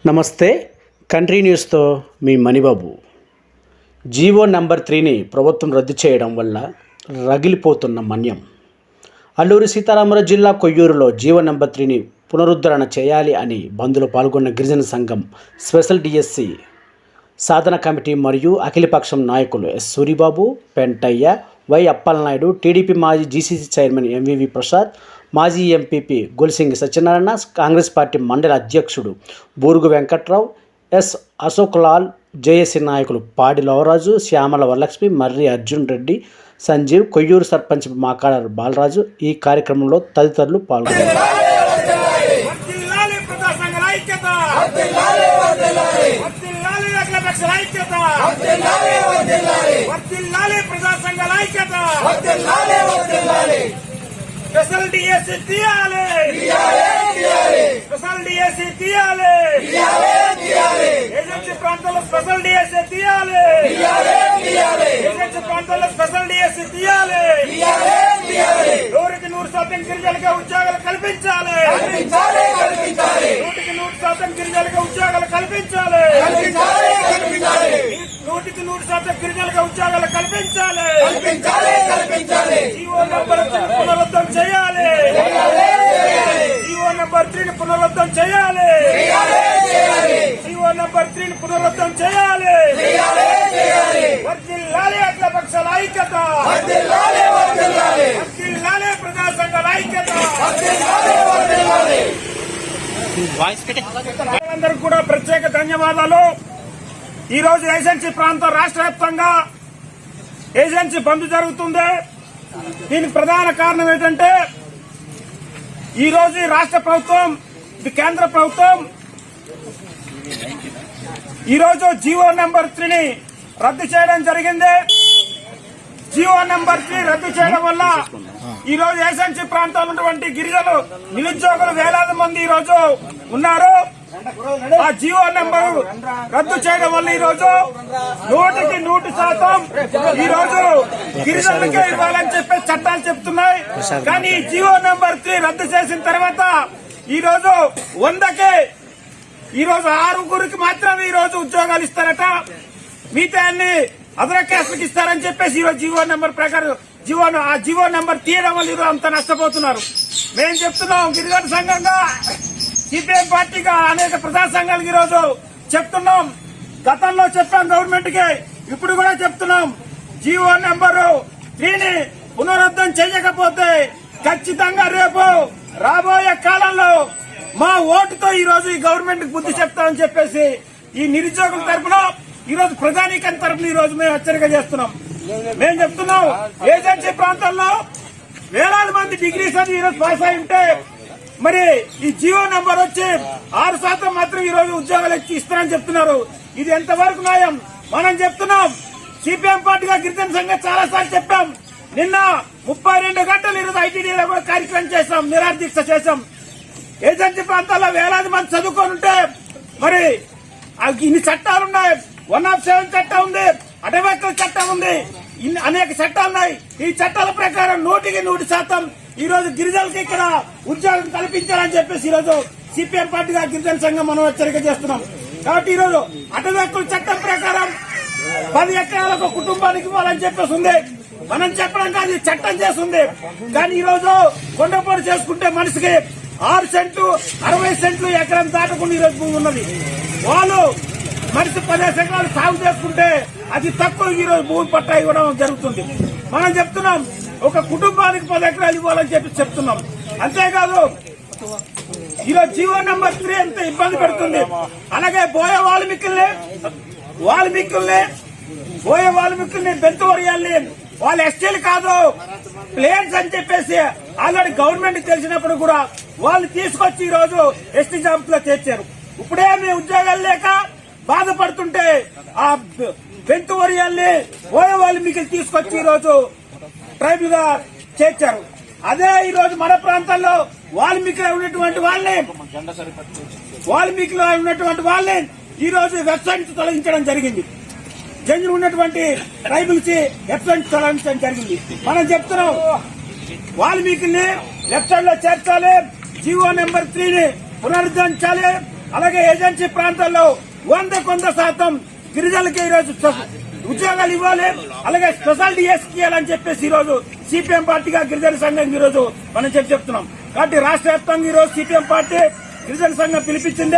నమస్తే. కంట్రీ న్యూస్తో మీ Manibabu. GO number 3ని ప్రభుత్వం రద్దు చేయడం వల్ల రగిలిపోతున్న మన్యం. అల్లూరి సీతారామరాజు జిల్లా కొయ్యూరులో జీవో నెంబర్ 3ని పునరుద్ధరణ చేయాలి అని బంద్లో పాల్గొన్న గిరిజన సంఘం స్పెషల్ డిఎస్సి సాధన కమిటీ మరియు అఖిలపక్షం నాయకులు S Suribabu, Pentayya, Y Appalanaidu, TDP మాజీ జీసీసీ చైర్మన్ ఎంవివి ప్రసాద్, మాజీ ఎంపీపీ గొలిసింగి సత్యనారాయణ, కాంగ్రెస్ పార్టీ మండల అధ్యక్షుడు బూరుగు వెంకట్రావు, ఎస్ అశోక్లాల్, జేఏసీ నాయకులు పాడి లవరాజు, శ్యామల వరలక్ష్మి, మర్రి అర్జున్ రెడ్డి, సంజీవ్, కొయ్యూరు సర్పంచ్ మాకాడ బాలరాజు ఈ కార్యక్రమంలో తదితరులు పాల్గొన్నారు. స్పెషల్ డిఎస్సి తీయాలి, స్పెషల్ డిఎస్సి తీయాలి, ఏజెన్సీ ప్రాంతాల్లో స్పెషల్ డిఎస్సి తీయాలి, ఏజెన్సీ ప్రాంతాల్లో స్పెషల్ డిఎస్సి తీయాలి, 100% గిరిజనులకు ఉద్యోగాలు కల్పించాలి, 100% గిరిజనులకు ఉద్యోగాలు కల్పించాలి, 100% గిరిజనులకు ఉద్యోగాలు కల్పించాలి, జీవో నెంబర్ 3 పునరుద్ధరణ చేయాలి, జీవో నెంబర్ 3 పునరుద్ధరణ చేయాలి, జీవో నెంబర్ 3 పునరుద్ధరణ చేయాలి. వర్ధిల్లాలి అఖిలపక్షాల ఐక్యత, వర్ధిల్లాలి ప్రజా సంఘాల ఐక్యత. అందరూ కూడా ప్రత్యేక ధన్యవాదాలు. ఈ రోజు ఏజెన్సీ ప్రాంతం రాష్ట్ర వ్యాప్తంగా ఏజెన్సీ బంద్ జరుగుతుంది. దీనికి ప్రధాన కారణం ఏంటంటే ఈ రోజు రాష్ట్ర ప్రభుత్వం, ఇది కేంద్ర ప్రభుత్వం ఈ రోజు జీవో నెంబర్ 3ని రద్దు చేయడం జరిగింది. జీవో నెంబర్ 3 రద్దు చేయడం వల్ల ఈ రోజు ఏజెన్సీ ప్రాంతాల్లో ఉన్నటువంటి గిరిజనులు నిరుద్యోగులు వేలాది మంది ఈ రోజు ఉన్నారు. ఆ జీవో నెంబర్ రద్దు చేయడం వల్ల ఈ రోజు 100% ఈ రోజు గిరిజనులకే ఇవ్వాలని చెప్పి చట్టాలు చెప్తున్నాయి. కానీ జీవో నెంబర్ 3 రద్దు చేసిన తర్వాత ఈ రోజు 100కే ఈ రోజు 6 మాత్రమే ఈ రోజు ఉద్యోగాలు ఇస్తారట. మిగతా అన్ని అదర్ క్యాస్ట్లకు ఇస్తారని చెప్పేసి ఈ రోజు జీవో నెంబర్ ప్రకారం ఆ జీవో నెంబర్ తీయడం వల్ల ఈరోజు అంత నష్టపోతున్నారు. మేము చెప్తున్నాం గిరిజన సంఘంగా, సిపిఎం పార్టీగా అనేక ప్రజా సంఘాలకు ఈ రోజు చెప్తున్నాం. గతంలో చెప్పాం గవర్నమెంట్ కి, ఇప్పుడు కూడా చెప్తున్నాం. జీవో నెంబరు 3ని పునరుద్ధరణ చేయకపోతే ఖచ్చితంగా రేపు రాబోయే కాలంలో మా ఓటుతో ఈ రోజు ఈ గవర్నమెంట్ కి బుద్ధి చెప్తామని చెప్పేసి ఈ నిరుద్యోగుల తరఫున ఈ రోజు ప్రజానీకం తరఫున ఈ రోజు మేము హెచ్చరిక చేస్తున్నాం. మేము చెప్తున్నాం ఏజెన్సీ ప్రాంతాల్లో వేలాది మంది డిగ్రీస్ అని ఈ రోజు పాస్ అయి ఉంటే మరి ఈ జీవో నెంబర్ వచ్చి 6% మాత్రం ఈ రోజు ఉద్యోగాలు ఇస్తారని చెప్తున్నారు. ఇది ఎంతవరకు న్యాయం? మనం చెప్తున్నాం. సిపిఎం పార్టీగా గిరిజన సంఘం చాలా సార్లు చెప్పాం. నిన్న 32 గంటలు ఈరోజు ఐటీడీలో కూడా కార్యక్రమం చేశాం, నిరాహార దీక్ష చేశాం. ఏజెన్సీ ప్రాంతాల్లో వేలాది మంది చదువుకొని ఉంటే మరి ఇన్ని చట్టాలున్నాయి. 107 చట్టం ఉంది, అటవీ హక్కుల చట్టం ఉంది, అనేక చట్టాలున్నాయి. ఈ చట్టాల ప్రకారం 100% ఈ రోజు గిరిజనులకి ఇక్కడ ఉద్యోగం కల్పించాలని చెప్పేసి ఈ రోజు సిపిఎం పార్టీగా గిరిజన సంఘం మనం హెచ్చరిక చేస్తున్నాం. కాబట్టి ఈ రోజు అటవీ హక్కుల చట్టం ప్రకారం 10 ఎకరాలకు కుటుంబానికి ఇవ్వాలని చెప్పేసి ఉంది. మనం చెప్పడం కాదు, చట్టం చేస్తుంది. కానీ ఈ రోజు కొండపోటు చేసుకుంటే మనిషికి 6 సెంట్లు 60 సెంట్లు ఎకరం దాటకుండా ఈ రోజు భూమి ఉన్నది. వాళ్ళు మనిషి 10 ఎకరాలు సాగు చేసుకుంటే అది తక్కువ ఈ రోజు భూమి పట్టా ఇవ్వడం జరుగుతుంది. మనం చెప్తున్నాం ఒక కుటుంబానికి 10 ఎకరాలు ఇవ్వాలని చెప్పి చెప్తున్నాం. అంతేకాదు ఈరోజు జీవో నెంబర్ 3 ఎంత ఇబ్బంది పెడుతుంది. అలాగే బోయ వాల్మీకుల్ని బెంతువర్యాల్ని వాళ్ళు ఎస్టీలు కాదు ప్లేన్స్ అని చెప్పేసి ఆల్రెడీ గవర్నమెంట్ తెలిసినప్పుడు కూడా వాళ్ళు తీసుకొచ్చి ఈ రోజు ఎస్టీ జాబితాలో చేర్చారు. ఇప్పుడే మీ ఉద్యోగాలు లేక బాధపడుతుంటే ఆ బెంతువర్యాల్ని బోయ వాల్మీకులు తీసుకొచ్చి ఈ రోజు ట్రైబల్ గా చేర్చారు. అదే ఈ రోజు మన ప్రాంతాల్లో వాల్మీకిలో ఉన్నటువంటి వాళ్ళని ఈ రోజు వెబ్సైట్ తొలగించడం జరిగింది. జంజులు ఉన్నటువంటి ట్రైబల్స్ వెబ్సైట్ తొలగించడం జరిగింది. మనం చెప్తున్నాం వాల్మీకిని వెబ్సైట్ లో చేర్చాలి, జీవో నెంబర్ 3ని పునరుద్ధరించాలి. అలాగే ఏజెన్సీ ప్రాంతాల్లో 100% గిరిజనులకి ఈరోజు ఉద్యోగాలు ఇవ్వాలి, అలాగే స్పెషల్ డిఎస్ ఇవ్వాలని చెప్పేసి ఈ రోజు సిపిఎం పార్టీగా గిరిజన సంఘం ఈ రోజు మనం చెప్తున్నాం. కాబట్టి రాష్ట్ర వ్యాప్తంగా ఈ రోజు సిపిఎం పార్టీ గిరిజన సంఘం పిలిపించింది.